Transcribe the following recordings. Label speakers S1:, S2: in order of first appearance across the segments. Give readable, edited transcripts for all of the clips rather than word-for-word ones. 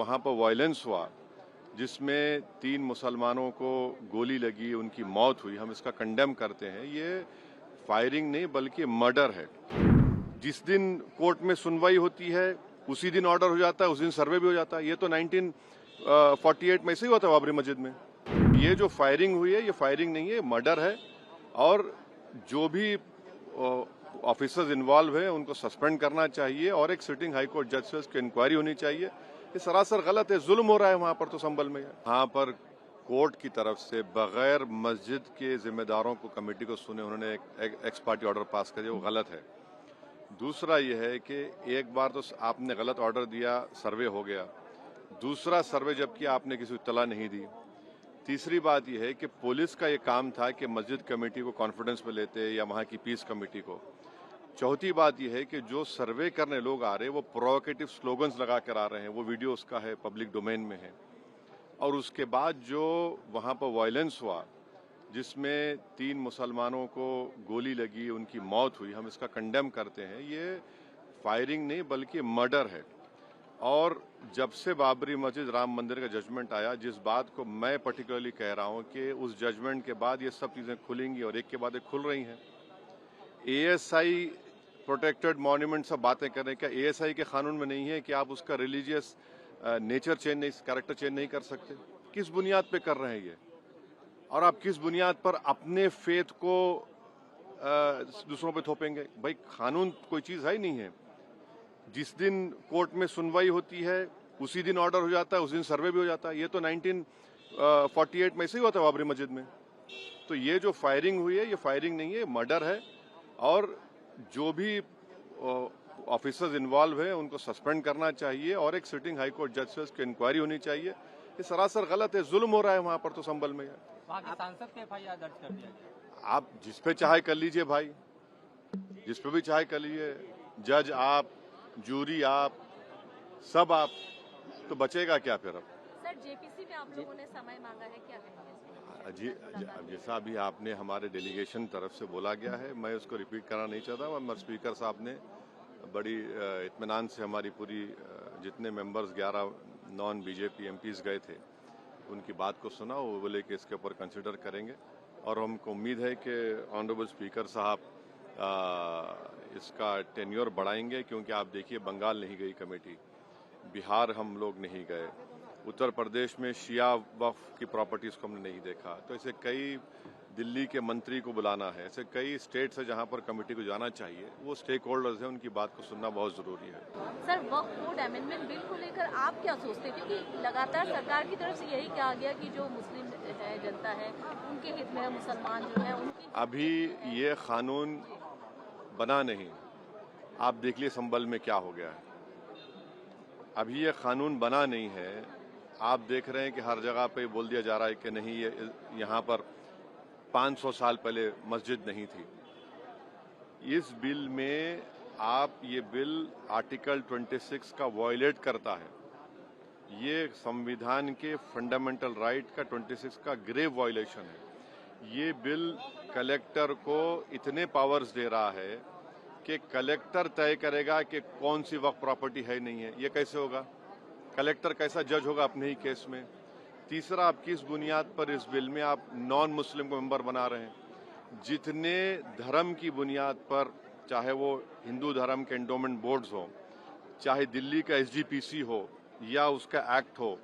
S1: वहाँ पर वायलेंस हुआ जिसमें 3 मुसलमानों को गोली लगी, उनकी मौत हुई, हम इसका कंडेम करते हैं। ये फायरिंग नहीं बल्कि मर्डर है। जिस दिन कोर्ट में सुनवाई होती है उसी दिन ऑर्डर हो जाता है, उस दिन सर्वे भी हो जाता है। ये तो 1948 में ऐसे ही हुआ था बाबरी मस्जिद में। ये जो फायरिंग हुई है ये फायरिंग नहीं है, मर्डर है। और जो भी ऑफिसर्स इन्वॉल्व है उनको सस्पेंड करना चाहिए और एक सिटिंग हाई कोर्ट जज से उसकी इंक्वायरी होनी चाहिए। ये सरासर गलत है, जुल्म हो रहा है वहां पर। तो संभल में वहां पर कोर्ट की तरफ से बगैर मस्जिद के जिम्मेदारों को, कमेटी को सुने उन्होंने एक एक्स पार्टी ऑर्डर पास कर दिया, वो गलत है। दूसरा ये है कि एक बार तो आपने गलत ऑर्डर दिया, सर्वे हो गया। दूसरा सर्वे जब किया आपने किसी को इत्तला नहीं दी। तीसरी बात यह है कि पुलिस का ये काम था कि मस्जिद कमेटी को कॉन्फिडेंस में लेते या वहाँ की पीस कमेटी को। चौथी बात यह है कि जो सर्वे करने लोग आ रहे हैं वो प्रोवोकेटिव स्लोगन्स लगा कर आ रहे हैं, वो वीडियो उसका है, पब्लिक डोमेन में है। और उसके बाद जो वहाँ पर वायलेंस हुआ जिसमें 3 मुसलमानों को गोली लगी, उनकी मौत हुई, हम इसका कंडेम करते हैं। ये फायरिंग नहीं बल्कि मर्डर है। और जब से बाबरी मस्जिद राम मंदिर का जजमेंट आया, जिस बात को मैं पर्टिकुलरली कह रहा हूं कि उस जजमेंट के बाद ये सब चीजें खुलेंगी और एक के बाद एक खुल रही हैं। एएसआई प्रोटेक्टेड मॉन्यूमेंट सब बातें कर रहे हैं, क्या एएसआई के कानून में नहीं है कि आप उसका रिलीजियस नेचर चेंज नहीं, कैरेक्टर चेंज नहीं कर सकते? किस बुनियाद पे कर रहे हैं ये? और आप किस बुनियाद पर अपने फेथ को दूसरों पे थोपेंगे? भाई कानून कोई चीज है ही नहीं है। जिस दिन कोर्ट में सुनवाई होती है उसी दिन ऑर्डर हो जाता है, उस दिन सर्वे भी हो जाता है। ये तो 1948 में ऐसे ही हुआ था बाबरी मस्जिद में। तो ये जो फायरिंग हुई है ये फायरिंग नहीं है, मर्डर है। और जो भी ऑफिसर्स इन्वॉल्व है उनको सस्पेंड करना चाहिए और एक सिटिंग हाई कोर्ट जज से उसकी इंक्वायरी होनी चाहिए। ये सरासर गलत है, जुल्म हो रहा है वहां पर। तो संभल में
S2: सांसद के एफआईआर दर्ज कर दिया गया।
S1: आप जिस पे चाहे कर लीजिए भाई, जिस पे भी चाहे कर लीजिए। जज आप, जूरी आप, सब आप, तो बचेगा क्या फिर? अब
S3: सर जेपीसी में आप लोगों ने समय मांगा है, क्या कहेंगे?
S1: जी, जैसा अभी आपने हमारे डेलीगेशन तरफ से बोला गया है, मैं उसको रिपीट करना नहीं चाहता। मगर स्पीकर साहब ने बड़ी इत्मीनान से हमारी पूरी जितने मेंबर्स 11 नॉन बीजेपी एमपीज गए थे उनकी बात को सुना। वो बोले कि इसके ऊपर कंसिडर करेंगे और हमको उम्मीद है कि ऑनरेबल स्पीकर साहब इसका टेन्योर बढ़ाएंगे। क्योंकि आप देखिए बंगाल नहीं गई कमेटी, बिहार हम लोग नहीं गए, उत्तर प्रदेश में शिया वक्फ की प्रॉपर्टीज को हमने नहीं देखा। तो ऐसे कई, दिल्ली के मंत्री को बुलाना है, ऐसे कई स्टेट्स है जहां पर कमेटी को जाना चाहिए। वो स्टेक होल्डर्स हैं, उनकी बात को सुनना बहुत जरूरी है।
S3: सर वक्फ बोर्ड अमेंडमेंट बिल को लेकर आप क्या सोचते हैं? क्योंकि लगातार सरकार की तरफ से यही कहा गया कि जो मुस्लिम है, जनता है, उनके हित में है, मुसलमान जो है उनकी। अभी
S1: ये कानून बना नहीं, आप देख लिए संभल में क्या हो गया है। अभी ये कानून बना नहीं है, आप देख रहे हैं कि हर जगह पे बोल दिया जा रहा है कि नहीं, ये यहाँ पर 500 साल पहले मस्जिद नहीं थी। इस बिल में ये बिल आर्टिकल 26 का वायलेट करता है। ये संविधान के फंडामेंटल राइट का 26 का ग्रेव वायलेशन है। ये बिल कलेक्टर को इतने पावर्स दे रहा है कि कलेक्टर तय करेगा कि कौन सी वक्फ प्रॉपर्टी है नहीं है। ये कैसे होगा? कलेक्टर कैसा जज होगा अपने ही केस में? तीसरा, आप किस बुनियाद पर इस बिल में आप नॉन मुस्लिम को मेंबर बना रहे हैं? जितने धर्म की बुनियाद पर, चाहे वो हिंदू धर्म के एंडोमेंट बोर्ड्स हो, चाहे दिल्ली का एसजीपीसी हो या उसका एक्ट हो,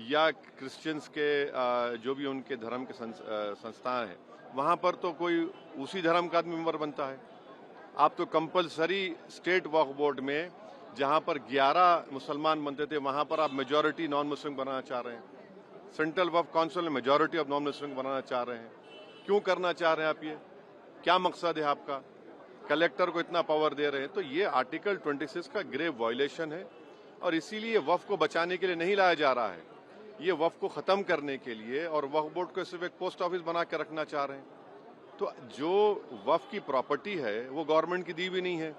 S1: या क्रिश्चियंस के जो भी उनके धर्म के संस्थान हैं, वहां पर तो कोई उसी धर्म का आदमी मेंबर बनता है। आप तो कंपलसरी स्टेट वक्फ बोर्ड में जहां पर 11 मुसलमान बनते थे, वहां पर आप मेजॉरिटी नॉन मुस्लिम बनाना चाह रहे हैं। सेंट्रल वक्फ काउंसिल में मेजॉरिटी ऑफ नॉन मुस्लिम बनाना चाह रहे हैं। क्यों करना चाह रहे हैं आप? ये क्या मकसद है आपका? कलेक्टर को इतना पावर दे रहे हैं। तो ये आर्टिकल 26 का ग्रेव वायलेशन है और इसीलिए वक्फ को बचाने के लिए नहीं लाया जा रहा है। ये वक्फ को खत्म करने के लिए, और वक्फ बोर्ड को सिर्फ एक पोस्ट ऑफिस बना के रखना चाह रहे हैं। तो जो वक्फ की प्रॉपर्टी है वो गवर्नमेंट की दी भी नहीं है,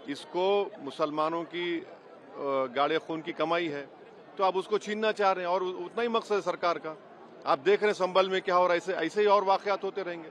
S1: इसको मुसलमानों की गाड़े खून की कमाई है, तो आप उसको छीनना चाह रहे हैं। और उतना ही मकसद है सरकार का। आप देख रहे हैं संभल में क्या हो रहा है, ऐसे ही और वाकयात होते रहेंगे।